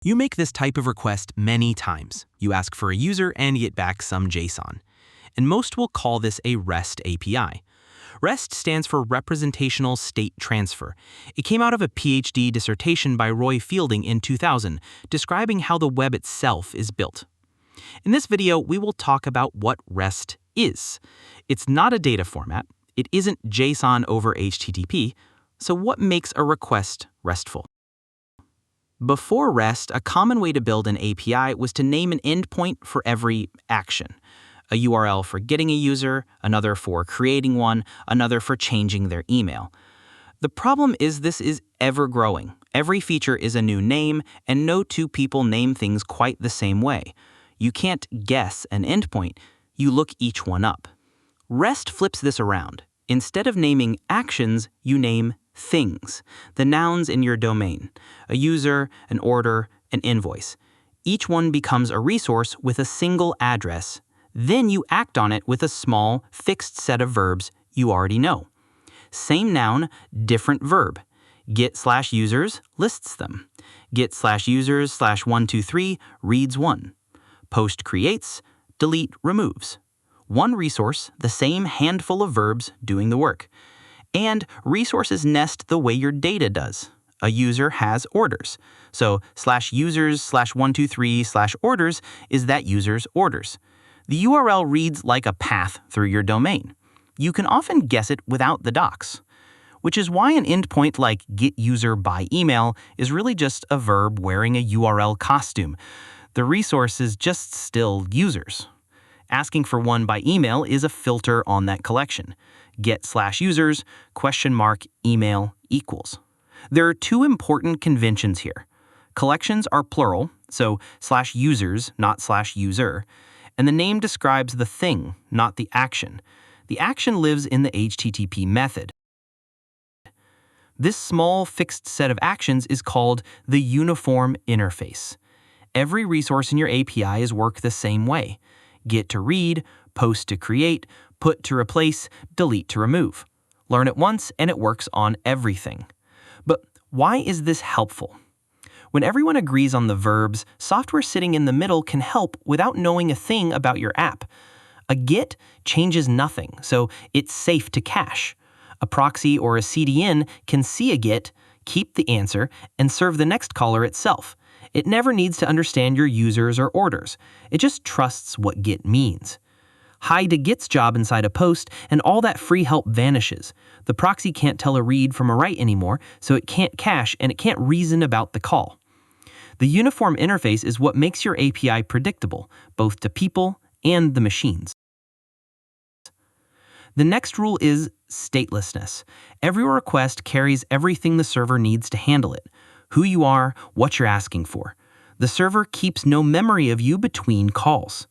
You make this type of request many times. You ask for a user and get back some JSON. And most will call this a REST API. REST stands for Representational State Transfer. It came out of a PhD dissertation by Roy Fielding in 2000, describing how the web itself is built. In this video, we will talk about what REST is. It's not a data format. It isn't JSON over HTTP. So what makes a request RESTful? Before REST, a common way to build an API was to name an endpoint for every action. A URL for getting a user, another for creating one, another for changing their email. The problem is this is ever-growing. Every feature is a new name, and no two people name things quite the same way. You can't guess an endpoint, you look each one up. REST flips this around. Instead of naming actions, you name things, the nouns in your domain, a user, an order, an invoice. Each one becomes a resource with a single address. Then you act on it with a small, fixed set of verbs you already know. Same noun, different verb. Get/users lists them. Get/users/123 reads one. Post creates, delete removes. One resource, the same handful of verbs doing the work. And resources nest the way your data does. A user has orders. So /users/123/orders is that user's orders. The URL reads like a path through your domain. You can often guess it without the docs, which is why an endpoint like getUserByEmail is really just a verb wearing a URL costume. The resource is just still users. Asking for one by email is a filter on that collection. Get/users, email equals. There are two important conventions here. Collections are plural, so /users, not /user, and the name describes the thing, not the action. The action lives in the HTTP method. This small fixed set of actions is called the uniform interface. Every resource in your API is worked the same way. Get to read, post to create, put to replace, delete to remove. Learn it once and it works on everything. But why is this helpful? When everyone agrees on the verbs, software sitting in the middle can help without knowing a thing about your app. A get changes nothing, so it's safe to cache. A proxy or a CDN can see a get, keep the answer, and serve the next caller itself. It never needs to understand your users or orders. It just trusts what get means. Hide a get's job inside a post, and all that free help vanishes. The proxy can't tell a read from a write anymore, so it can't cache and it can't reason about the call. The uniform interface is what makes your API predictable, both to people and the machines. The next rule is statelessness. Every request carries everything the server needs to handle it. Who you are, what you're asking for. The server keeps no memory of you between calls.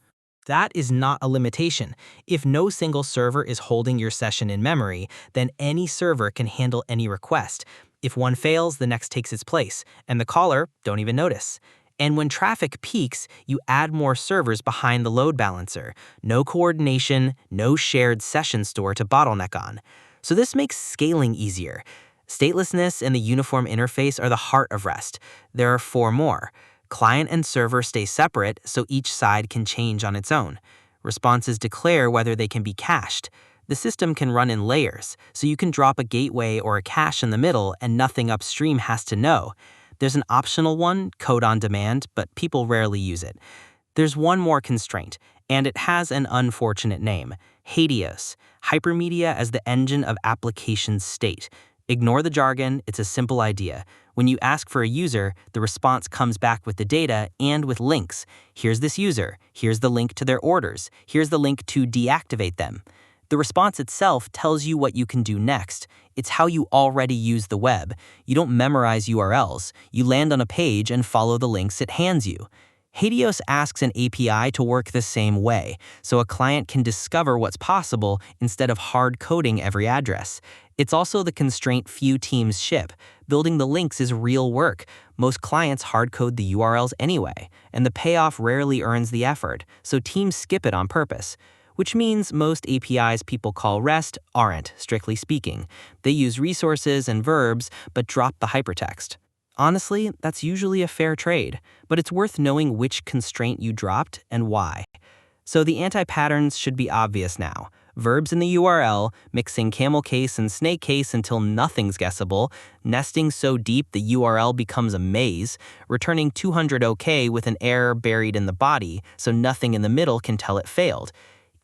That is not a limitation. If no single server is holding your session in memory, then any server can handle any request. If one fails, the next takes its place, and the caller don't even notice. And when traffic peaks, you add more servers behind the load balancer. No coordination, no shared session store to bottleneck on. So this makes scaling easier. Statelessness and the uniform interface are the heart of REST. There are four more. Client and server stay separate, so each side can change on its own. Responses declare whether they can be cached. The system can run in layers, so you can drop a gateway or a cache in the middle and nothing upstream has to know. There's an optional one, code on demand, but people rarely use it. There's one more constraint, and it has an unfortunate name, HATEOAS, hypermedia as the engine of application state. Ignore the jargon, it's a simple idea. When you ask for a user, the response comes back with the data and with links. Here's this user, here's the link to their orders, here's the link to deactivate them. The response itself tells you what you can do next. It's how you already use the web. You don't memorize URLs. You land on a page and follow the links it hands you. HATEOAS asks an API to work the same way, so a client can discover what's possible instead of hard coding every address. It's also the constraint few teams ship. Building the links is real work. Most clients hard code the URLs anyway, and the payoff rarely earns the effort, so teams skip it on purpose. Which means most APIs people call REST aren't, strictly speaking. They use resources and verbs, but drop the hypertext. Honestly, that's usually a fair trade, but it's worth knowing which constraint you dropped and why. So the anti-patterns should be obvious now. Verbs in the URL, mixing camel case and snake case until nothing's guessable, nesting so deep the URL becomes a maze, returning 200 OK with an error buried in the body so nothing in the middle can tell it failed.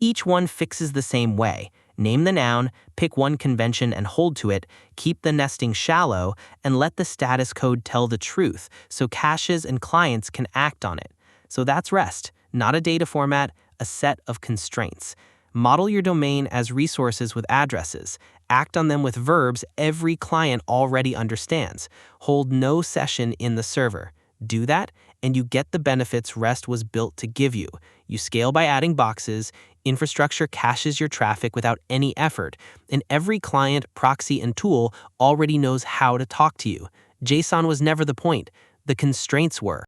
Each one fixes the same way. Name the noun, pick one convention and hold to it, keep the nesting shallow, and let the status code tell the truth so caches and clients can act on it. So that's REST, not a data format, a set of constraints. Model your domain as resources with addresses. Act on them with verbs every client already understands. Hold no session in the server. Do that, and you get the benefits REST was built to give you. You scale by adding boxes, infrastructure caches your traffic without any effort, and every client, proxy, and tool already knows how to talk to you. JSON was never the point. The constraints were.